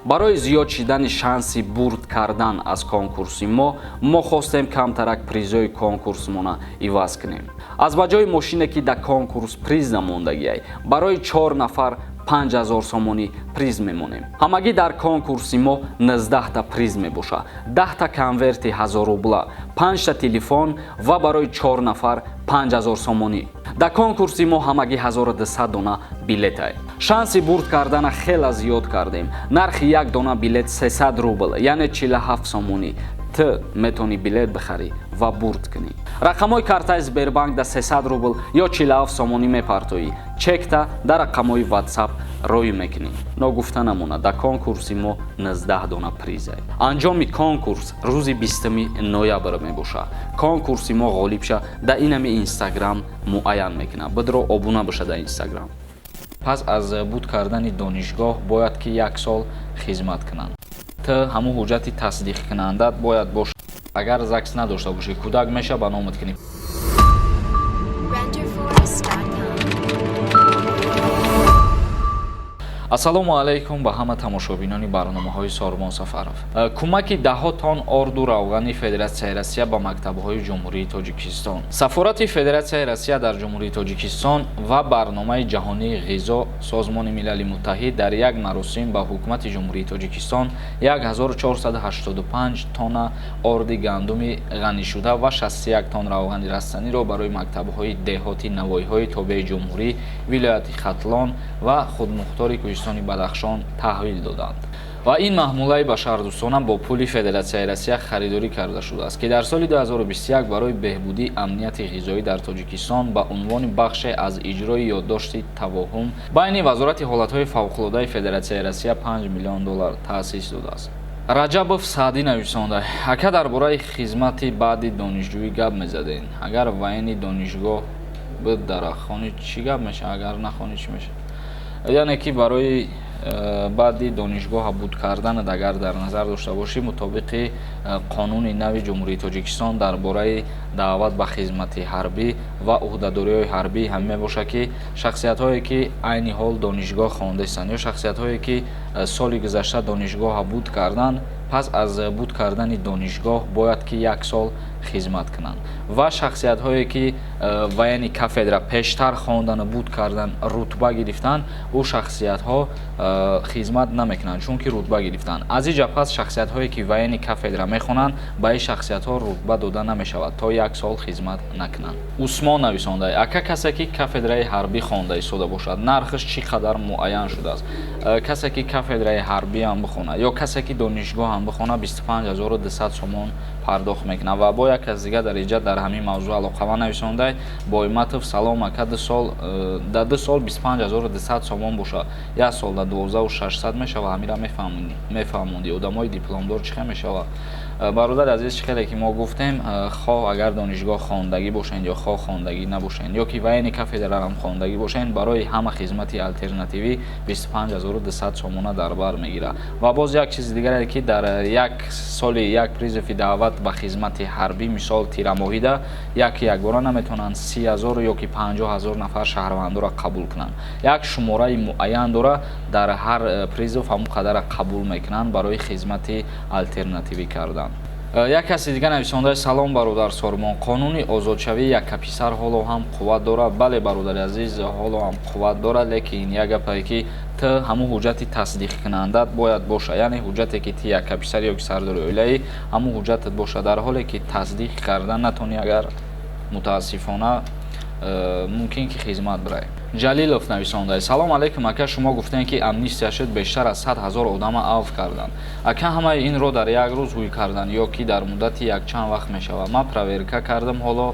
барои зиёд шидани шанси бурд кардан аз конкурси мо хостем камтарак призои конкурсмона иваз кунем. аз ба ҷои мошине ки дар конкурс приз намондагиай барои 4 нафар 5000 сомонӣ приз мемонем. ҳамагӣ дар конкурси мо 19 та приз мебошад, 10 та конверти 1000 рубла, 5 та телефон ва барои 4 нафар 5000 сомонӣ. дар конкурси мо ҳамагӣ 1200 дона билетай. шанси бурд кардана хеле зиёд кардем. нархи як дона билет 300 рубл, яъне 47 сомонӣ. ти метавонӣ билет бихарӣ ва бурд кунӣ. рақамҳои картаи Сбербанк дар 300 рубл ё 47 сомонӣ мепартоӣ. чекта дар рақамҳои WhatsApp роӣ мекунӣ. ногуфта намонад, дар конкурси мо 19 дона призай. анҷоми конкурс рӯзи 20 ноябр мебошад. конкурси мо ғолиб ша дар инами Instagram муайян мекунад. бидро обуна боша дар Instagram. пас аз буд кардани донишгоҳ бояд ки 1 сол хизмат кунанд. ти ҳамун ҳуҷҷати тасдиқкунандат бояд бошад. агар ЗАГС надошта бошӣ, кӯдак меша ба номат кунӣ. ассалому алайкум ба ҳама тамошобинони барномаҳои Сормон Сафаров. кӯмаки даҳҳо тонн орду равғани Федератсияи Россия ба мактабҳои Ҷумҳурии Тоҷикистон. Сафорати Федератсияи Россия дар Ҷумҳурии Тоҷикистон ва барномаи ҷаҳонии ғизо Созмони Милали Муттаҳид дар як маросим ба ҳукумати Ҷумҳурии Тоҷикистон 1485 тонна орди гандуми ғанишуда ва 61 тонн равғани растаниро барои мактабҳои деҳоти навоиҳои тобеи Ҷумҳурӣ, вилояти Хатлон ва худмухтори Кӯҳистони Бадахшон таҳвил доданд. ва ин маҳмулаи башардӯстона бо пули Федератсияи Россия харидорӣ карда шудааст, ки дар соли 2021 барои беҳбудии амнияти ғизоӣ дар Тоҷикистон ба унвони бахше аз иҷрои ёддошти тавоҳум байни Вазорати ҳолатҳои фавқулоддаи Федератсияи Россия $5 миллион таъсис додааст. Раҷабов Саъдӣ нависонда: ака дар бораи хизмати баъди донишҷӯӣ гап мезадем. агар вайни донишгоҳ буд дар хони чӣ гап мешавад, агар нахони чӣ мешавад? яъне ки барои баъди донишгоҳа буд карданат агар дар назар дошта бошӣ, мутобиқи қонуни нави Ҷумҳурии Тоҷикистон дар бораи даъват ба хизмати ҳарбӣ ва уҳдадориҳои ҳарбӣ ҳам мебошад, ки шахсиятҳое ки айни ҳол донишгоҳ хондаистанд ё шахсиятҳое ки соли гузашта донишгоҳа буд карданд, пас аз буд кардани донишгоҳ бояд ки 1 сол хизмат кунанд. ва шахсиятҳое ки вайни кафедра пештар хондану буд кардан рутба гирифтанд, ӯ шахсиятҳо хизмат намекунанд, чунки рутба гирифтанд. аз ин ҷабҳа шахсиятҳое ки вайни кафедра мехонанд, ба ин шахсиятҳо рутба дода намешавад то 1 сол хизмат накунанд. усмон нависондай: ака касе ки кафедраи ҳарбӣ хонда истода бошад, нархаш чӣ қадар муайян шудааст? касе ки кафедраи ҳарбӣ ҳам бихонад ё касе ки донишгоҳ ҳам бихонад 25200 сомон пардохт мекунад. ва бо як аз дигар дариҷа дар ҳамин мавзӯъ алоқаманд нависондай: Боиматов салом ака, дар 2 сол 25200 сомон бошад, 1 сол дар 12600 мешавад. ҳамира мефаҳмонди одамои дипломдор чӣ мешавад? бародари азиз, чӣ хеле ки мо гуфтем, хоҳ агар донишгоҳ хондагӣ бошед ё хоҳ хондагӣ набошед ё ки вайни кафедрарам хондагӣ бошед, барои ҳама хизмати алтернативӣ 25200 сомона дар бар мегирад. ва боз як чизи дигаре ки дар як соли як призови даъват ба хизмати ҳарбӣ, мисол тирамоҳида якбора наметавонанд 30000 ё ки 50000 нафар шаҳрвандора қабул кунанд. як шумораи муайян дора, дар ҳар призов ҳамон қадара қабул мекунанд барои хизмати алтернативӣ кардан. як каси дигар нависонда: салом бародар Сормон, қонуни озодшавии яккаписар ҳоло ҳам қувват дорад? бале бародари азиз, ҳоло ҳам қувват дорад, лекин як гапе ки ти ҳамун ҳуҷҷати тасдиқкунандат бояд боша, яъне ҳуҷҷате ки ти яккаписар ё ки сардори оилаӣ, ҳамун ҳуҷҷатат боша. дар ҳоле ки тасдиқ кардан натонӣ, агар мутаассифона мумкин ки хизмат бирай. Ҷалилов нависондай: салом алейкум ака, шумо гуфтем ки амнистия шуд, бештар аз 100 000 одама авф карданд. ака ҳамаи инро дар як рӯз ҳуй карданд ё ки дар муддати якчанд вақт мешавад? ман проверка кардам, ҳоло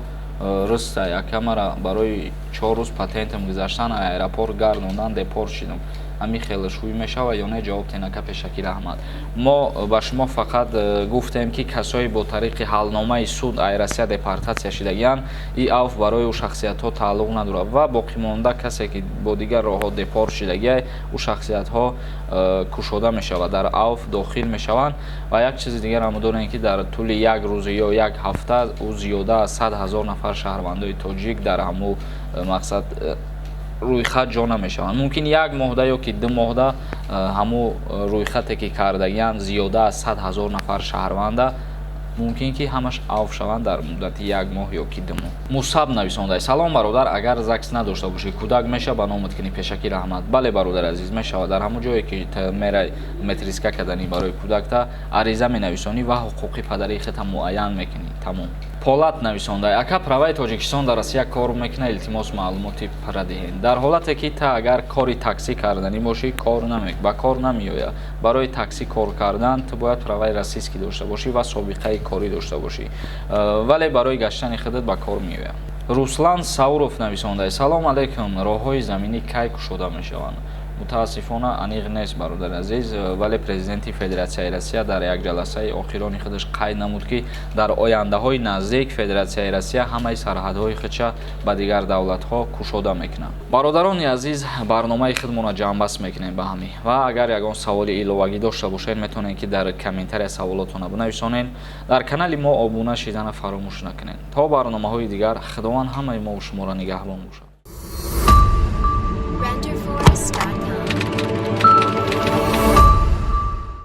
рустай ака, мара барои 4 рӯз патентам гузаштан аэропорт гардондан, депорт шидам. ҳамин хеле шуй мешавад ё не? ҷавоб тенака пешакӣ раҳмат. мо ба шумо фақат гуфтем ки касое бо тариқи ҳалномаи суд ай Россия депортатсия шудагиянд, ин авф барои ӯ шахсиятҳо тааллуқ надорад ва боқимонда касе ки бо дигар роҳҳо депорт шудагиай, ӯ шахсиятҳо кушода мешавад, дар авф дохил мешаванд. ва як чизи дигар ҳам дорем ки дар тӯли як рӯз ё як ҳафта ӯ зиёда аз 100 000 нафар шаҳрвандои тоҷик дар ҳамун мақсад рӯйхат ҷо намешаванд. Мумкин 1 моҳда ё ки 2 моҳда ҳамун рӯйхате ки кардагиянд зиёда аз 100 000 нафар шаҳрванда мумкин ки ҳамаш авф шаванд дар муддати 1 моҳ ё ки 2 моҳ. Мусаб нависонда: салом бародар, агар ЗАГС надошта бошӣ, кӯдак мешава ба номат кини пешакӣ раҳмат. Бале бародар азиз, мешава. Дар ҳамун ҷое ки мерай метриска кардани барои кӯдакта ариза менависонӣ ва ҳуқуқи падарии хета муайян мекунӣ. Тамом. Полат нависонда: ака праваи Тоҷикистон дар Россия кор мекунад, илтимос маълумоти пара диҳед. Дар ҳолате ки та агар кори таксӣ карданӣ бошӣ, ба кор намеояд. Барои таксӣ кор кардан ту бояд праваи расистӣ дошта бошӣ ва собиқаи корӣ дошта бошӣ, вале барои гаштани худат ба кор меояд. Руслан Сауров нависонда: салом алейкум, роҳҳои заминӣ кай кушода мешаванд? Мутаассифона аниқ нест бародар азиз, вале президенти Федератсияи Россия дар як ҷаласаи охирони худаш қайд намуд ки дар ояндаҳои наздик Федератсияи Россия ҳамаи сарҳадҳои худша ба дигар давлатҳо кушода мекунад. Бародарони азиз, барномаи худмона ҷамъбаст мекунем ба ҳамин ва агар ягон саволи иловагӣ дошта бошед, метавонед ки дар комментария саволотона бинависонед. Дар канали мо обуна шидана фаромӯш накунед. То барномаҳои дигар, худованд ҳамаи мо шуморо нигаҳбон бошад.